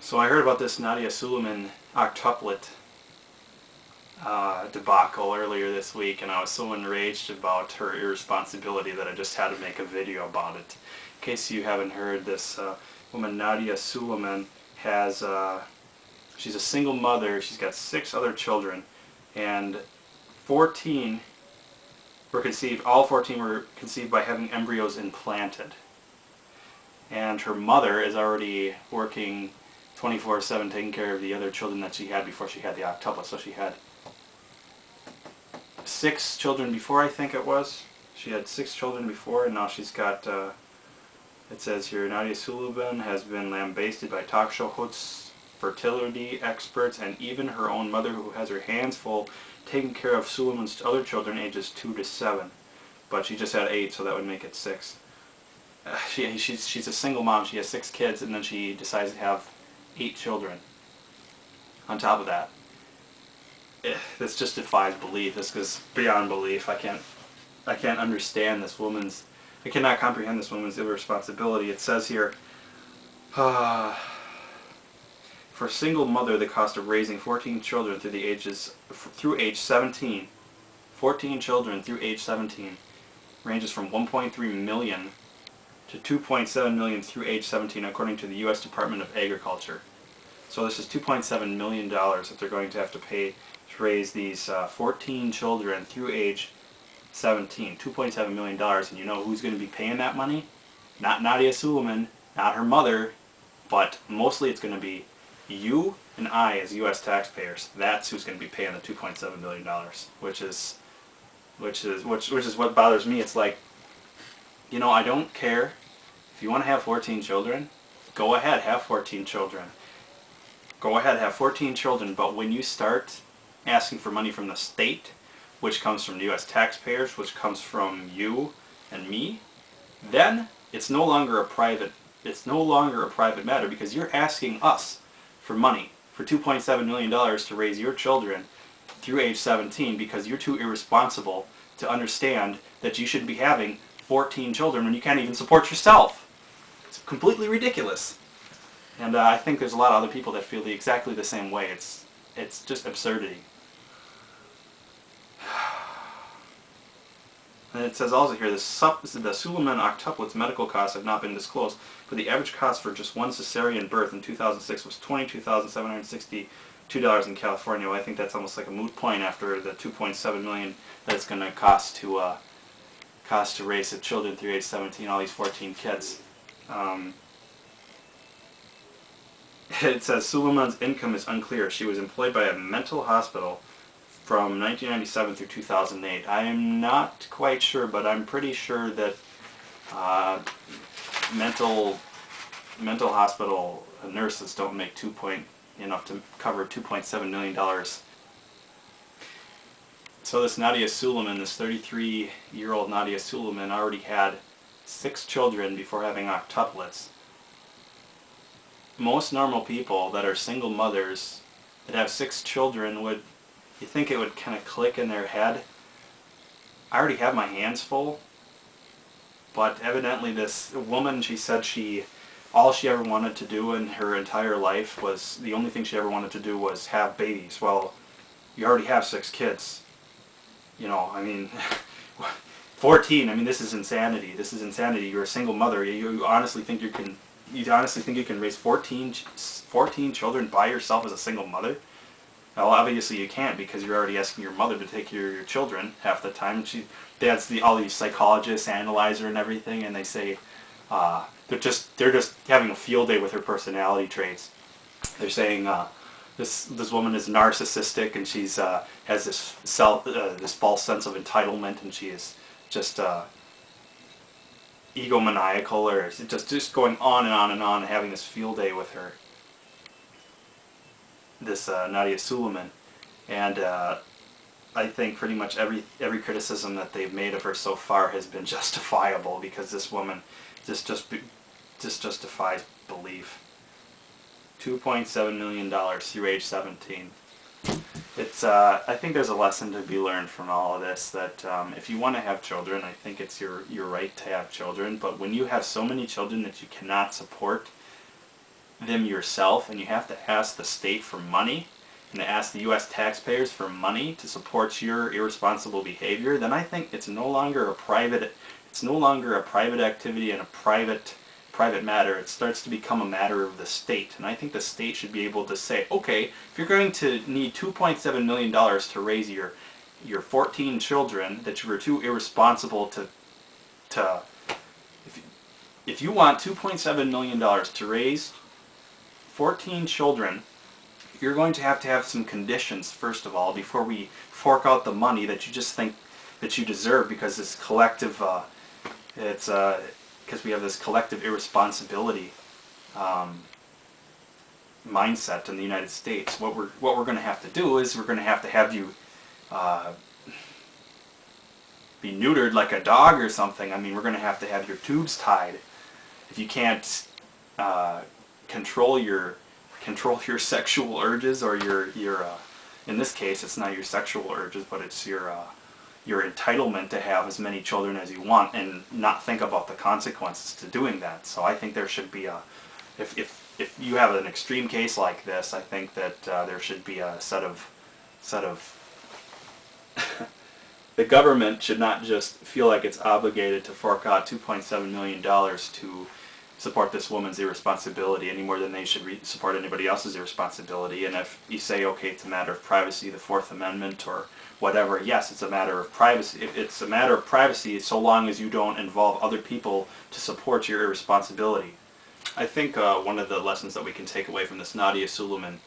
So I heard about this Nadya Suleman octuplet debacle earlier this week, and I was so enraged about her irresponsibility that I just had to make a video about it. In case you haven't heard, this woman Nadya Suleman has, she's a single mother. She's got 6 other children, and 14 were conceived, all 14 were conceived by having embryos implanted. And her mother is already working 24/7 taking care of the other children that she had before she had the octuplet. So she had 6 children before, I think it was. She had 6 children before, and now she's got, it says here, Nadya Suleman has been lambasted by talk show hosts, fertility experts, and even her own mother, who has her hands full taking care of Suleman's other children ages 2 to 7. But she just had 8, so that would make it 6. She's a single mom. She has 6 kids, and then she decides to have 8 children on top of that. This just defies belief. This goes beyond belief. I can't understand this woman's, I cannot comprehend this woman's irresponsibility. It says here, for a single mother, the cost of raising 14 children through age 17, 14 children through age 17, ranges from 1.3 million to 2.7 million through age 17, according to the U.S. Department of Agriculture. So this is $2.7 million that they're going to have to pay to raise these 14 children through age 17. $2.7 million, and you know who's going to be paying that money? Not Nadya Suleman, not her mother, but mostly it's going to be you and I as U.S. taxpayers. That's who's going to be paying the $2.7 million, which is what bothers me. It's like, you know, I don't care if you want to have 14 children. Go ahead, have 14 children. Go ahead, have 14 children. But when you start asking for money from the state, which comes from the U.S. taxpayers, which comes from you and me, then it's no longer a private matter, because you're asking us for money, for $2.7 million to raise your children through age 17, because you're too irresponsible to understand that you shouldn't be having 14 children when you can't even support yourself. It's completely ridiculous. And I think there's a lot of other people that feel exactly the same way. It's just absurdity. And it says also here, the Suleman octuplets' medical costs have not been disclosed, but the average cost for just one cesarean birth in 2006 was $22,762 in California. Well, I think that's almost like a moot point after the $2.7 million that it's going to cost to raise the children through age 17, all these 14 kids. It says Suleman's income is unclear. She was employed by a mental hospital from 1997 through 2008. I am not quite sure, but I'm pretty sure that mental hospital nurses don't make enough to cover $2.7 million. So this Nadya Suleman, this 33-year-old Nadya Suleman, already had 6 children before having octuplets. Most normal people that are single mothers that have 6 children would, you think it would kind of click in their head? I already have my hands full. But evidently this woman, she said all she ever wanted to do in her entire life was, the only thing she ever wanted to do was have babies. Well, you already have 6 kids. You know, I mean, 14, I mean, this is insanity. This is insanity. You're a single mother. You honestly think you can raise 14 children by yourself as a single mother? Well, obviously you can't, because you're already asking your mother to take care of your children half the time. That's all these psychologists analyze her and everything, and they say they're just having a field day with her personality traits. They're saying this woman is narcissistic, and she's has this false sense of entitlement, and she is just egomaniacal, or just going on and on and on, and having this field day with her, this Nadya Suleman. And I think pretty much every criticism that they've made of her so far has been justifiable, because this woman just defies belief. $2.7 million through age 17. It's I think there's a lesson to be learned from all of this, that if you want to have children, I think it's your right to have children, but when you have so many children that you cannot support, them yourself, and you have to ask the state for money, and to ask the U.S. taxpayers for money to support your irresponsible behavior, then I think it's no longer a private activity and a private matter. It starts to become a matter of the state, and I think the state should be able to say, okay, if you're going to need $2.7 million to raise your 14 children that you were too irresponsible to if you want $2.7 million to raise 14 children, you're going to have some conditions, first of all, before we fork out the money that you just think that you deserve, because this collective, because we have this collective irresponsibility mindset in the United States. What we're going to have to do is we're going to have you be neutered like a dog or something. I mean, we're going to have your tubes tied. If you can't control your sexual urges, or your in this case it's not your sexual urges, but it's your entitlement to have as many children as you want, and not think about the consequences to doing that. So I think there should be if you have an extreme case like this, I think that there should be a set of the government should not just feel like it's obligated to fork out $2.7 million to support this woman's irresponsibility any more than they should support anybody else's irresponsibility. And if you say, okay, it's a matter of privacy, the Fourth Amendment or whatever, yes, it's a matter of privacy. It's a matter of privacy so long as you don't involve other people to support your irresponsibility. I think one of the lessons that we can take away from this Nadya Suleman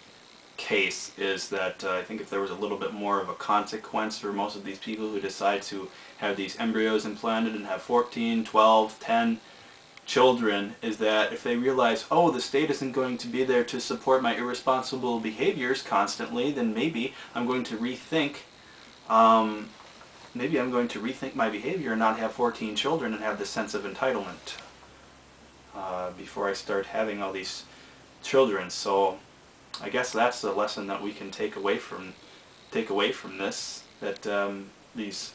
case is that I think if there was a little bit more of a consequence for most of these people who decide to have these embryos implanted and have 14, 12, 10 children, is that if they realize, oh, the state isn't going to be there to support my irresponsible behaviors constantly, then maybe I'm going to rethink my behavior and not have 14 children and have this sense of entitlement before I start having all these children. So I guess that's the lesson that we can take away from this, that these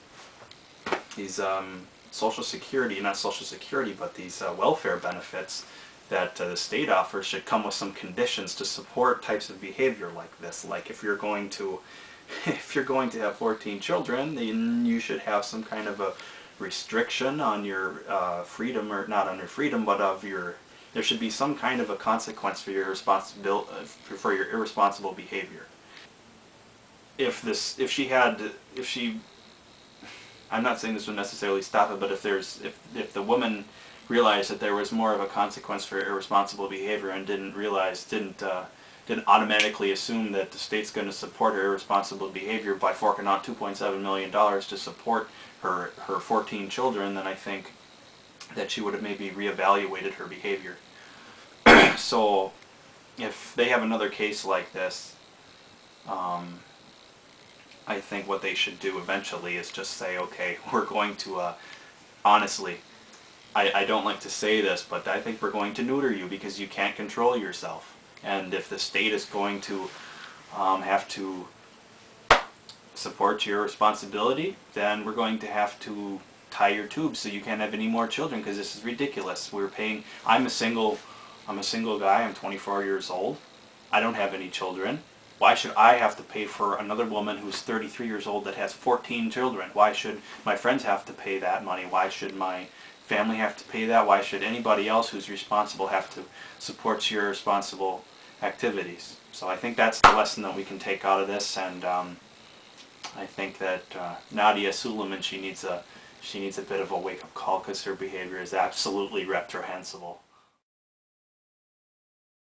Social Security, not Social Security, but these welfare benefits that the state offers should come with some conditions to support types of behavior like this. Like if you're going to have 14 children, then you should have some kind of a restriction on your freedom, or not on your freedom, but there should be some kind of a consequence for your irresponsible behavior. I'm not saying this would necessarily stop it, but if the woman realized that there was more of a consequence for irresponsible behavior and didn't automatically assume that the state's going to support her irresponsible behavior by forking out $2.7 million to support her 14 children, then I think that she would have maybe reevaluated her behavior. So if they have another case like this, I think what they should do eventually is just say, okay, we're going to, honestly, I don't like to say this, but I think we're going to neuter you because you can't control yourself. And if the state is going to have to support your responsibility, then we're going to have to tie your tubes so you can't have any more children, because this is ridiculous. I'm a single guy, I'm 24 years old. I don't have any children. Why should I have to pay for another woman who's 33 years old that has 14 children? Why should my friends have to pay that money? Why should my family have to pay that? Why should anybody else who's responsible have to support your responsible activities? So I think that's the lesson that we can take out of this, and I think that Nadya Suleman, she needs a bit of a wake-up call, because her behavior is absolutely reprehensible.